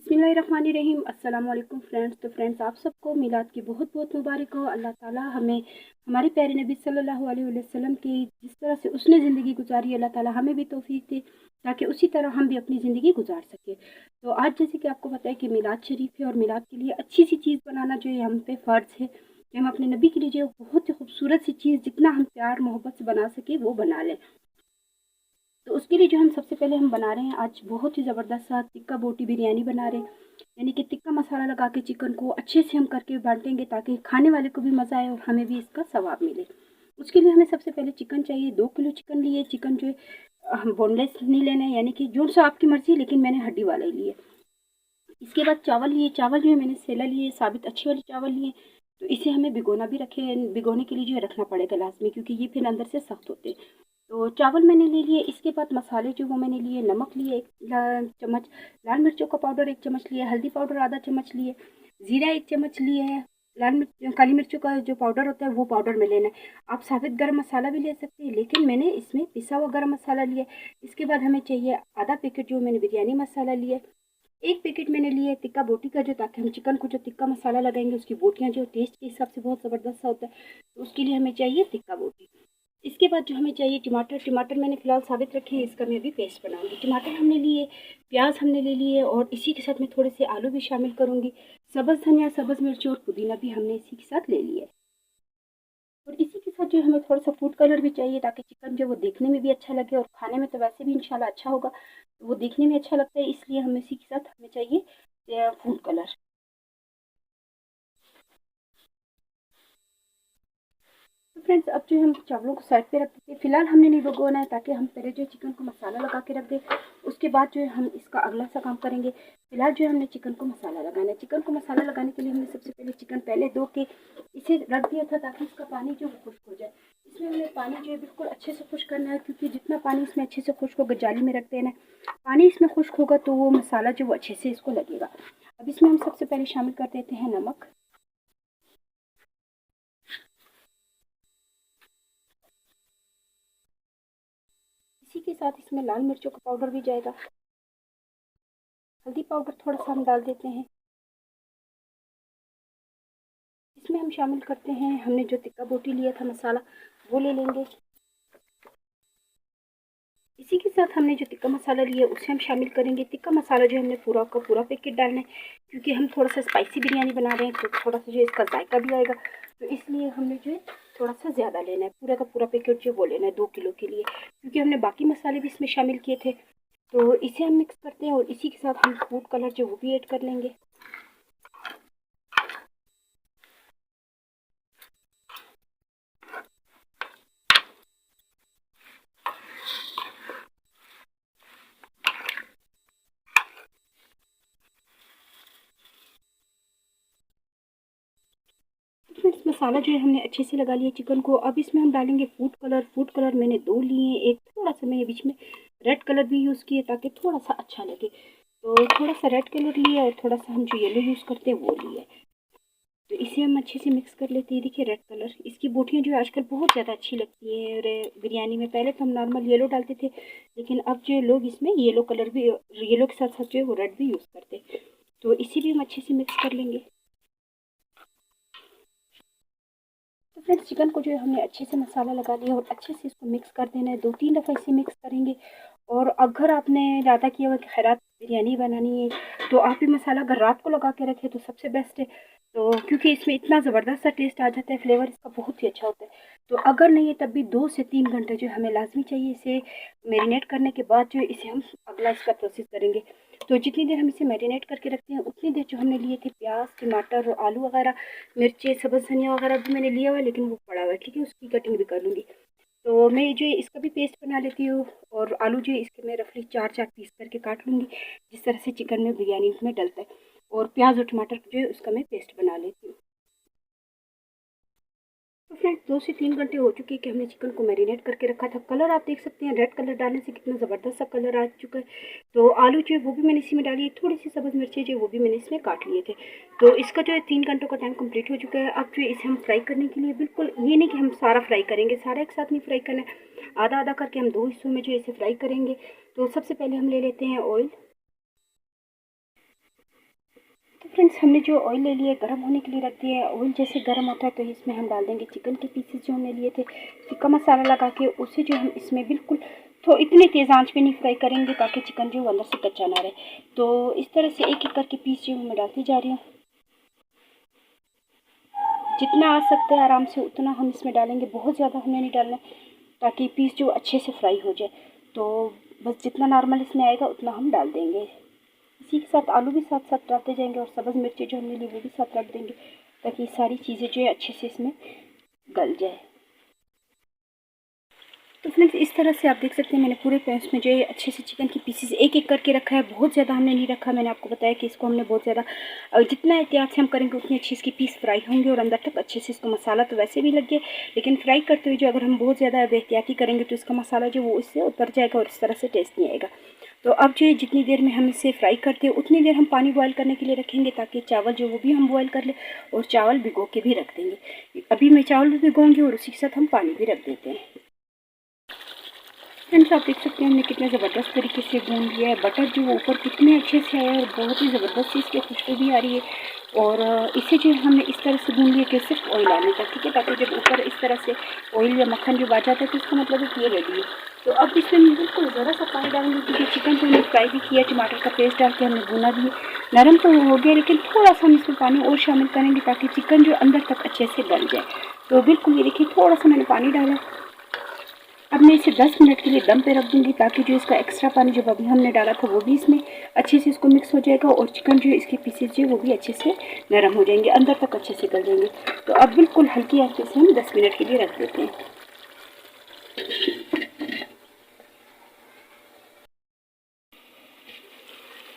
बिस्मिल्लाहिर्रहमानिर्रहीम। अस्सलाम वालेकुम फ्रेंड्स। तो फ्रेंड्स, आप सबको मिलाद की बहुत बहुत मुबारक हो। अल्लाह ताला हमें हमारे प्यारे नबी सल्लल्लाहु अलैहि वसल्लम की जिस तरह से उसने ज़िंदगी गुजारी, अल्लाह ताला हमें भी तौफीक दे ताकि उसी तरह हम भी अपनी ज़िंदगी गुजार सके। तो आज जैसे कि आपको पता है कि मिलाद शरीफ है और मिलाद के लिए अच्छी सी चीज़ बनाना जो है हम पे फ़र्ज़ है कि हम अपने नबी के लिए जो बहुत ही खूबसूरत सी चीज़ जितना हम प्यार मोहब्बत से बना सके वो बना लें। तो उसके लिए जो हम सबसे पहले हम बना रहे हैं आज बहुत ही ज़बरदस्त सा टिक्का बोटी बिरयानी बना रहे हैं। यानी कि टिक्का मसाला लगा के चिकन को अच्छे से हम करके बांटेंगे ताकि खाने वाले को भी मज़ा आए और हमें भी इसका सवाब मिले। उसके लिए हमें सबसे पहले चिकन चाहिए। 2 किलो चिकन लिए। चिकन जो है हम बोनलेस नहीं लेना है, यानी कि जो सा आपकी मर्ज़ी है, लेकिन मैंने हड्डी वाला ही लिए। इसके बाद चावल लिए। चावल जो है मैंने सेला लिए, साबित अच्छे वाले चावल लिए। तो इसे हमें भिगोना भी रखे, भिगोने के लिए जो है रखना पड़ेगा लाजमी, क्योंकि ये फिर अंदर से सख्त होते हैं। तो चावल मैंने ले लिए। इसके बाद मसाले जो वो मैंने लिए, नमक लिए 1 चम्मच, लाल मिर्चों का पाउडर 1 चम्मच लिए, हल्दी पाउडर आधा चम्मच लिए, ज़ीरा 1 चम्मच लिए है, लाल मिर्च काली मिर्चों का जो पाउडर होता है वो पाउडर में लेना है। आप साबित गरम मसाला भी ले सकते हैं, लेकिन मैंने इसमें पिसा हुआ गरम मसाला लिया। इसके बाद हमें चाहिए आधा पैकेट जो मैंने बिरयानी मसाला लिया। 1 पैकेट मैंने लिए टिक्का बोटी का, जो ताकि हम चिकन को जो टिक्का मसाला लगाएंगे उसकी बोटियाँ जो टेस्ट के हिसाब से बहुत ज़बरदस्त सा होता है, तो उसके लिए हमें चाहिए टिक्का बोटी। इसके बाद जो हमें चाहिए टमाटर। टमाटर मैंने फ़िलहाल साबित रखे हैं, इसका मैं भी पेस्ट बनाऊंगी। टमाटर हमने लिए, प्याज हमने ले लिए और इसी के साथ मैं थोड़े से आलू भी शामिल करूंगी। सब्ज़ धनिया, सब्ज़ मिर्च और पुदीना भी हमने इसी के साथ ले लिया है। और इसी के साथ जो हमें थोड़ा सा फूड कलर भी चाहिए ताकि चिकन जो वो देखने में भी अच्छा लगे और खाने में तो वैसे भी इंशाल्लाह अच्छा होगा, तो वो देखने में अच्छा लगता है, इसलिए हमें इसी के साथ हमें चाहिए फूड कलर। तो फ्रेंड्स, अब जो हम चावलों को साइड पे रख देते हैं। फिलहाल हमने नहीं भगोना है ताकि हम पहले जो चिकन को मसाला लगा के रख दें, उसके बाद जो है हम इसका अगला सा काम करेंगे। फिलहाल जो है हमने चिकन को मसाला लगाना है। चिकन को मसाला लगाने के लिए हमने सबसे पहले चिकन पहले धो के इसे रख दिया था ताकि इसका पानी जो वो खुश्क हो जाए। इसमें हमने पानी जो है बिल्कुल अच्छे से खुश्क करना है, क्योंकि जितना पानी इसमें अच्छे से खुश्क होगा, जाली में रख देना है, पानी इसमें खुश्क होगा तो वो मसाला जो वो अच्छे से इसको लगेगा। अब इसमें हम सबसे पहले शामिल कर देते हैं नमक। इसी के साथ इसमें लाल मिर्चों का पाउडर भी जाएगा। हल्दी पाउडर थोड़ा सा हम डाल देते हैं। इसमें हम शामिल करते हैं, हमने जो टिक्का बोटी लिया था मसाला वो ले लेंगे। इसी के साथ हमने जो टिक्का मसाला लिया उसे हम शामिल करेंगे। टिक्का मसाला जो हमने पूरा का पूरा पैकेट डालना है, क्योंकि हम थोड़ा सा स्पाइसी बिरयानी बना रहे हैं तो थोड़ा सा जो इसका जायका भी आएगा, तो इसलिए हमने जो है थोड़ा सा ज़्यादा लेना है। पूरा का पूरा पैकेट जो वो लेना है 2 किलो के लिए, क्योंकि हमने बाकी मसाले भी इसमें शामिल किए थे। तो इसे हम मिक्स करते हैं और इसी के साथ हम फूड कलर जो वो भी ऐड कर लेंगे। फ्रेंड्स, मसाला जो है हमने अच्छे से लगा लिया चिकन को। अब इसमें हम डालेंगे फूड कलर। फूड कलर मैंने 2 लिए। एक थोड़ा सा मैंने बीच में रेड कलर भी यूज़ किया ताकि थोड़ा सा अच्छा लगे, तो थोड़ा सा रेड कलर लिया और थोड़ा सा हम जो येलो यूज़ करते हैं वो लिया। तो इसे हम अच्छे से मिक्स कर लेते हैं। देखिए रेड कलर, इसकी बोटियाँ जो है आजकल बहुत ज़्यादा अच्छी लगती हैं और बिरयानी में। पहले तो हम नॉर्मल येलो डालते थे, लेकिन अब जो लोग इसमें येलो कलर भी, येलो के साथ साथ जो है वो रेड भी यूज़ करते हैं। तो इसे भी हम अच्छे से मिक्स कर लेंगे। तो फ्रेंड्स, चिकन को जो है हमने अच्छे से मसाला लगा लिया और अच्छे से इसको मिक्स कर देना है। 2-3 दफ़ा इसे मिक्स करेंगे। और अगर आपने इरादा किया हुआ कि खैरात बिरयानी बनानी है, तो आप ये मसाला अगर रात को लगा के रखें तो सबसे बेस्ट है। तो क्योंकि इसमें इतना ज़बरदस्त सा टेस्ट आ जाता है, फ्लेवर इसका बहुत ही अच्छा होता है। तो अगर नहीं है तब भी 2 से 3 घंटे जो हमें लाजमी चाहिए इसे मैरिनेट करने के बाद जो है इसे हम अगला इसका प्रोसेस करेंगे। तो जितनी देर हम इसे मैरिनेट करके रखते हैं उतनी देर जो हमने लिए थे प्याज, टमाटर और आलू वगैरह, मिर्ची, सब्ज़ धनिया वगैरह भी मैंने लिया हुआ है, लेकिन वो पड़ा हुआ है, ठीक है, उसकी कटिंग भी कर लूँगी। तो मैं जो है इसका भी पेस्ट बना लेती हूँ। और आलू जो है इसके मैं रफली 4-4 पीस करके काट लूँगी, जिस तरह से चिकन में बिरयानी में डलता है। और प्याज और टमाटर जो है उसका मैं पेस्ट बना लेती हूँ। तो फ्रेंड्स, 2 से 3 घंटे हो चुके हैं कि हमने चिकन को मैरिनेट करके रखा था। कलर आप देख सकते हैं, रेड कलर डालने से कितना ज़बरदस्त सा कलर आ चुका है। तो आलू जो है वो भी मैंने इसी में डाली है। थोड़ी सी सब्ज़ मिर्ची जो है वो भी मैंने इसमें काट लिए थे। तो इसका जो है 3 घंटों का टाइम कंप्लीट हो चुका है। अब जो है इसे हम फ्राई करने के लिए, बिल्कुल ये नहीं कि हम सारा फ्राई करेंगे, सारा एक साथ नहीं फ्राई करना है, आधा आधा करके हम 2 हिस्सों में जो है इसे फ्राई करेंगे। तो सबसे पहले हम ले लेते हैं ऑयल। फ्रेंड्स हमने जो ऑयल ले लिया है गर्म होने के लिए रख दिया है। ऑयल जैसे गर्म होता है तो इसमें हम डाल देंगे चिकन के पीसेस जो हमने लिए थे। टिक्का मसाला लगा के उसे जो हम इसमें बिल्कुल तो इतनी तेज़ आंच पे नहीं फ्राई करेंगे ताकि चिकन जो अंदर से कच्चा ना रहे। तो इस तरह से एक एक करके पीस जो मैं डालती जा रही हूँ। जितना आ सकता है आराम से उतना हम इसमें डालेंगे, बहुत ज़्यादा हमें नहीं डालना ताकि पीस जो अच्छे से फ्राई हो जाए। तो बस जितना नॉर्मल इसमें आएगा उतना हम डाल देंगे। इसी के साथ आलू भी साथ साथ डालते जाएंगे और सब्ज़ मिर्ची जो हमने ली वो भी साथ रख देंगे ताकि सारी चीज़ें जो है अच्छे से इसमें गल जाए। तो फ्रेंड्स इस तरह से आप देख सकते हैं मैंने पूरे पैंस में जो है अच्छे से चिकन की पीसेस एक एक करके रखा है। बहुत ज़्यादा हमने नहीं रखा, मैंने आपको बताया कि इसको हमने बहुत ज़्यादा जितना एहतियात से हम करेंगे उतनी अच्छी इसकी पीस फ्राई होंगे और अंदर तक अच्छे से इसको मसाला तो वैसे भी लग गया, लेकिन फ्राई करते हुए जो अगर हम बहुत ज़्यादा एहतियाती करेंगे तो इसका मसाला जो वो इससे उतर जाएगा और इस तरह से टेस्ट नहीं आएगा। तो अब जो है जितनी देर में हम इसे फ्राई करते हैं उतनी देर हम पानी बॉयल करने के लिए रखेंगे ताकि चावल जो वो भी हम बॉयल कर ले और चावल भिगो के भी रख देंगे। अभी मैं चावल भी भिगोऊँगी और उसी के साथ हम पानी भी रख देते हैं। फ्रेंड्स आप देख सकते हैं हमने कितना ज़बरदस्त तरीके से भून लिया है। बटर जो ऊपर कितने अच्छे से आया है और बहुत ही ज़बरदस्त इसकी खुशबू भी आ रही है। और इसे जो हमने इस तरह से भून लिया कि सिर्फ ऑयल आने तक, ठीक है, ताकि जब ऊपर इस तरह से ऑयल या मक्खन जो आ जाता है तो इसका मतलब है कि ये रेडी है। तो अब इसमें हम बिल्कुल ज़रा सा पानी डालेंगे क्योंकि चिकन तो हमने फ्राई भी किया, टमाटर का पेस्ट डाल के हमने भुना भी, नरम तो हो गया, लेकिन थोड़ा सा हम इसमें पानी और शामिल करेंगे ताकि चिकन जो अंदर तक अच्छे से गल जाए। तो बिल्कुल ये देखिए थोड़ा सा मैंने पानी डाला। अब मैं इसे 10 मिनट के लिए दम पे रख दूंगी ताकि जो इसका एक्स्ट्रा पानी जो अभी हमने डाला था वो भी इसमें अच्छे से इसको मिक्स हो जाएगा और चिकन जो है इसके पीसेस जो है वो भी अच्छे से नरम हो जाएंगे, अंदर तक अच्छे से गल जाएंगे। तो अब बिल्कुल हल्की आंच से हम 10 मिनट के लिए रख देते हैं।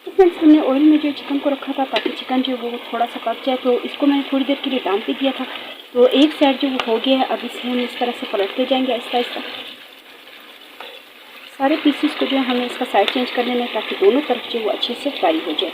तो फ्रेंड्स हमने ऑयल में जो चिकन को रखा था ताकि चिकन जो वो थोड़ा सा पक जाए, तो इसको मैंने थोड़ी देर के लिए डाल पे दिया था। तो एक साइड जो वो हो गया है, अब इसे हम इस तरह से पलटते जाएंगे आहिस्ता आहिस्ता। सारे पीसेस को जो है हमें इसका साइड चेंज कर लेना है ताकि दोनों तरफ जो वो अच्छे से फ्राई हो जाए।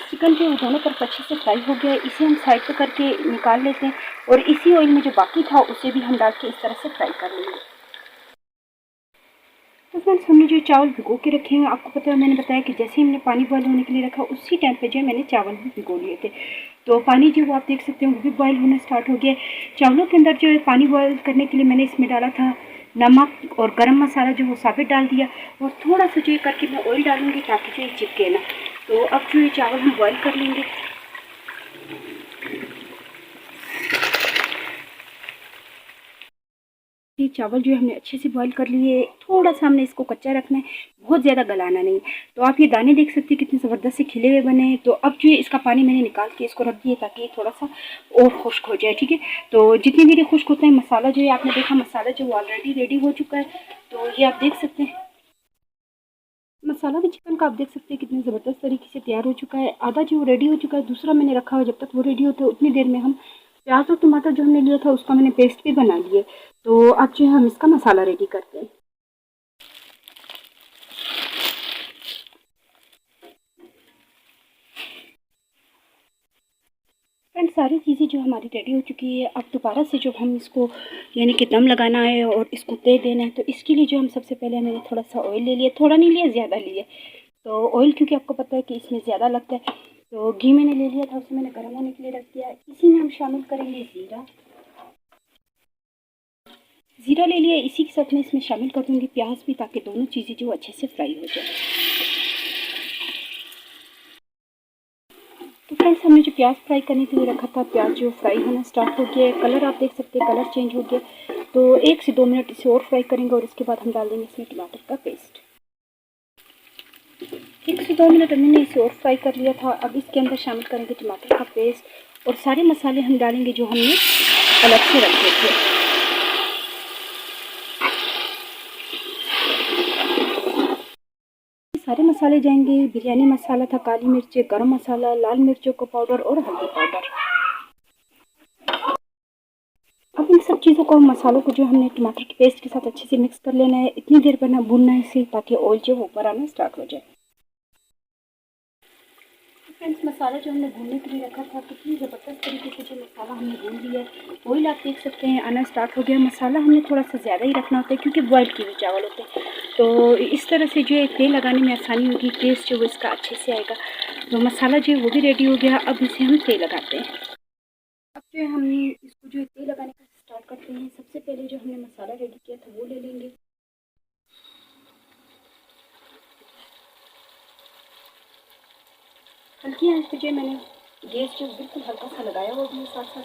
चिकन जो दोनों तरफ अच्छे से फ्राई हो गया है, इसे हम साइड पे करके निकाल लेते हैं और इसी ऑयल में जो बाकी था उसे भी हम डाल के इस तरह से फ्राई कर लेंगे। तो फ्रेंड्स हमने जो चावल भिगो के रखे हैं, आपको पता है मैंने बताया कि जैसे ही हमने पानी बॉयल होने के लिए रखा उसी टाइम पे जो है मैंने चावल भी भिगो लिए थे। तो पानी जो वो आप देख सकते हैं वो भी बॉयल होना स्टार्ट हो गया। चावलों के अंदर जो है पानी बॉयल करने के लिए मैंने इसमें डाला था नमक और गरम मसाला जो वो साबित डाल दिया और थोड़ा सा जो ये करके मैं ऑयल डालूँगी ताकि जो ये चिपके ना। तो अब जो ये चावल हम बॉयल कर लेंगे। ये चावल जो है हमने अच्छे से बॉईल कर लिए, थोड़ा सा हमने इसको कच्चा रखना है, बहुत ज़्यादा गलाना नहीं। तो आप ये दाने देख सकते हैं कितने ज़बरदस्त से खिले हुए बने हैं। तो अब जो है इसका पानी मैंने निकाल के इसको रख दिया ताकि ये थोड़ा सा और खुश्क हो जाए, ठीक है। तो जितनी देर ये खुश्क होता है मसाला जो है आपने देखा मसाला जो ऑलरेडी रेडी हो चुका है। तो ये आप देख सकते हैं मसाला भी चिकन का आप देख सकते हैं कितने ज़बरदस्त तरीके से तैयार हो चुका है। आधा जो रेडी हो चुका है, दूसरा मैंने रखा हुआ, जब तक वो रेडी होता है उतनी देर में हम प्याज और टमाटर जो हमने लिया था उसका मैंने पेस्ट भी बना लिए। तो अब जो है हम इसका मसाला रेडी करते हैं। फ्रेंड्स सारी चीज़ें जो हमारी रेडी हो चुकी है, अब दोबारा से जो हम इसको यानी कि दम लगाना है और इसको तय देना है, तो इसके लिए जो हम सबसे पहले मैंने थोड़ा सा ऑयल ले लिया, थोड़ा नहीं लिया ज़्यादा लिया। तो ऑयल क्योंकि आपको पता है कि इसमें ज़्यादा लगता है, तो घी मैंने ले लिया था, उसे मैंने गर्म होने के लिए रख दिया। इसी में हम शामिल करेंगे ज़ीरा। ज़ीरा ले लिया, इसी के साथ मैं इसमें शामिल कर दूँगी प्याज भी ताकि दोनों चीज़ें जो अच्छे से फ्राई हो जाए। तो फ्रेंड्स हमने जो प्याज फ्राई करने के लिए रखा था, प्याज जो फ्राई होना स्टार्ट हो गया है, कलर आप देख सकते हैं कलर चेंज हो गया। तो 1 से 2 मिनट इसे और फ्राई करेंगे और इसके बाद हम डाल देंगे इसमें टमाटर का पेस्ट। 1 से 2 मिनट हमने इसे और फ्राई कर लिया था। अब इसके अंदर शामिल करेंगे टमाटर का पेस्ट और सारे मसाले हम डालेंगे जो हमने अलग से रखे थे। सारे मसाले जाएंगे, बिरयानी मसाला था, काली मिर्च, गरम मसाला, लाल मिर्चों का पाउडर और हल्दी पाउडर। अब इन सब चीज़ों को मसालों को जो हमने टमाटर के पेस्ट के साथ अच्छे से मिक्स कर लेना है। इतनी देर भूनना है इसे ताकि ऑयल जो ऊपर आना स्टार्ट हो जाए। फ्रेंड्स मसाला जो हमने भूनने के लिए रखा था कितनी ज़बरदस्त तरीके से जो मसाला हमने भून लिया है, ऑयल आप देख सकते हैं आना स्टार्ट हो गया। मसाला हमने थोड़ा सा ज़्यादा ही रखना होता है क्योंकि बॉयल किए हुए चावल होते हैं, तो इस तरह से जो है तेल लगाने में आसानी होगी, टेस्ट जो है इसका अच्छे से आएगा। तो मसाला जो है वो भी रेडी हो गया। अब इसे हम तेल लगाते हैं। अब जो है हम इसको जो है तेल लगाने का स्टार्ट करते हैं। सबसे पहले जो हमने मसाला रेडी किया था वो ले लेंगे। हल्की आंच पे जो है मैंने गैस जो बिल्कुल हल्का सा लगाया हुआ भी है साथ साथ,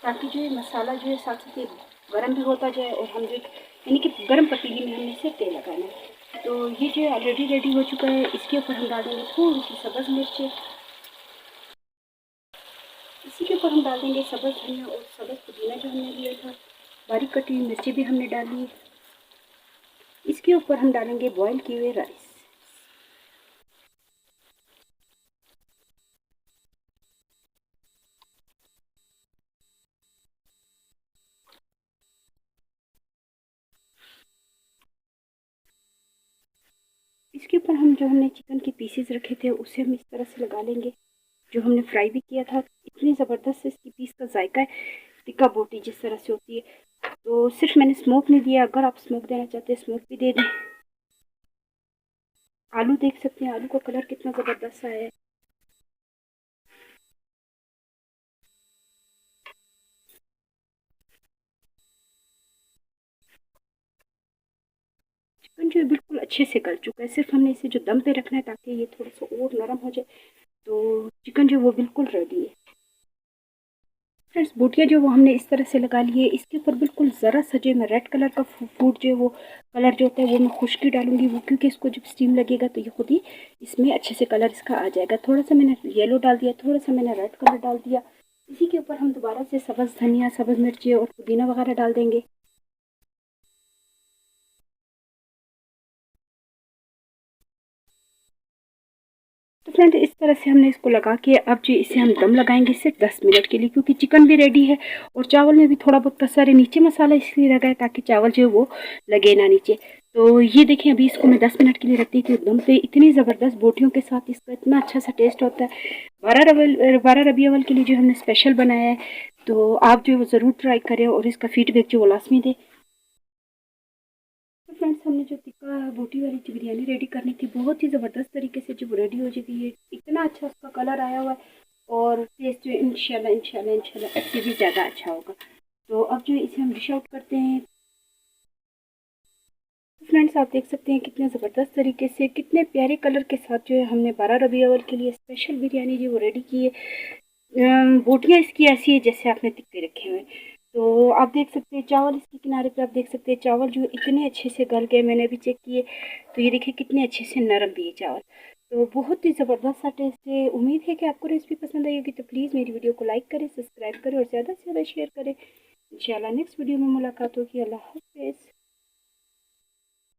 ताकि जो है मसाला जो है साथ साथ गर्म भी होता जाए और हम जो यानी कि गर्म पतीली में हमने इसे तेल लगाना है। तो ये जो है ऑलरेडी रेडी हो चुका है। इसके ऊपर हम डाल देंगे थोड़ी सी सब्ज़ मिर्च, इसी के ऊपर हम डाल देंगे सब्ज़ धनिया और सब्ज़ पुदीना जो हमने लिया था, बारीक कटी हुई मिर्ची भी हमने डाली। इसके ऊपर हम डालेंगे बॉयल किए हुए राइस। इसके ऊपर हम जो हमने चिकन के पीसेस रखे थे उसे हम इस तरह से लगा लेंगे, जो हमने फ्राई भी किया था। इतनी ज़बरदस्त इसकी पीस का जायका है, टिक्का बोटी जिस तरह से होती है। तो सिर्फ मैंने स्मोक नहीं दिया, अगर आप स्मोक देना चाहते हैं स्मोक भी दे दें। आलू देख सकते हैं, आलू का कलर कितना ज़बरदस्त आया है। चिकन जो है बिल्कुल अच्छे से गल चुका है, सिर्फ हमने इसे जो दम पे रखना है ताकि ये थोड़ा सा और नरम हो जाए। तो चिकन जो वो बिल्कुल रेडी है। फ्रेंड्स बोटियाँ जो वो हमने इस तरह से लगा ली है। इसके ऊपर बिल्कुल ज़रा सा जो मैं रेड कलर का फूड जो है वो कलर जो होता है वो मैं खुश्की डालूंगी, वो क्योंकि इसको जब स्टीम लगेगा तो ये खुद ही इसमें अच्छे से कलर इसका आ जाएगा। थोड़ा सा मैंने येलो डाल दिया, थोड़ा सा मैंने रेड कलर डाल दिया। इसी के ऊपर हम दोबारा से सब्ज़ धनिया, सब्ज़ मिर्ची और पुदीना वगैरह डाल देंगे। तो फ्रेंड इस तरह से हमने इसको लगा के अब जो इसे हम दम लगाएंगे सिर्फ 10 मिनट के लिए, क्योंकि चिकन भी रेडी है और चावल में भी थोड़ा बहुत कसर है। नीचे मसाला इसलिए लगा है ताकि चावल जो है वो लगे ना नीचे। तो ये देखें अभी इसको मैं 10 मिनट के लिए रखती थी दम पे। इतनी ज़बरदस्त बोटियों के साथ इसका इतना अच्छा सा टेस्ट होता है। 12 रबी अव्वल के लिए जो हमने स्पेशल बनाया है, तो आप जो है वो ज़रूर ट्राई करें और इसका फीडबैक जो वो लाजमी दें। तो फ्रेंड्स हमने जो टिक्का बोटी वाली जो बिरयानी रेडी करनी थी बहुत ही ज़बरदस्त तरीके से जो रेडी हो चुकी है। इतना अच्छा उसका कलर आया हुआ है और टेस्ट जो इंशाल्लाह इंशाल्लाह इंशाल्लाह इससे भी ज़्यादा अच्छा होगा। तो अब जो इसे हम डिश आउट करते हैं। तो फ्रेंड्स आप देख सकते हैं कितने ज़बरदस्त तरीके से कितने प्यारे कलर के साथ जो है हमने 12 रबी अव्वल के लिए स्पेशल बिरयानी जो वो रेडी की है। बोटियाँ इसकी ऐसी है जैसे आपने टिक्के रखे हुए हैं। तो आप देख सकते हैं चावल इसके किनारे पे, आप देख सकते हैं चावल जो इतने अच्छे से गल गए, मैंने अभी चेक किए। तो ये देखिए कितने अच्छे से नरम भी है चावल। तो बहुत ही ज़बरदस्त सा टेस्ट है। उम्मीद है कि आपको रेसिपी पसंद आई होगी। तो प्लीज़ मेरी वीडियो को लाइक करें, सब्सक्राइब करें और ज़्यादा से ज़्यादा शेयर करें। इंशाल्लाह नेक्स्ट वीडियो में मुलाकात होगी। अल्लाह हाफ़िज़।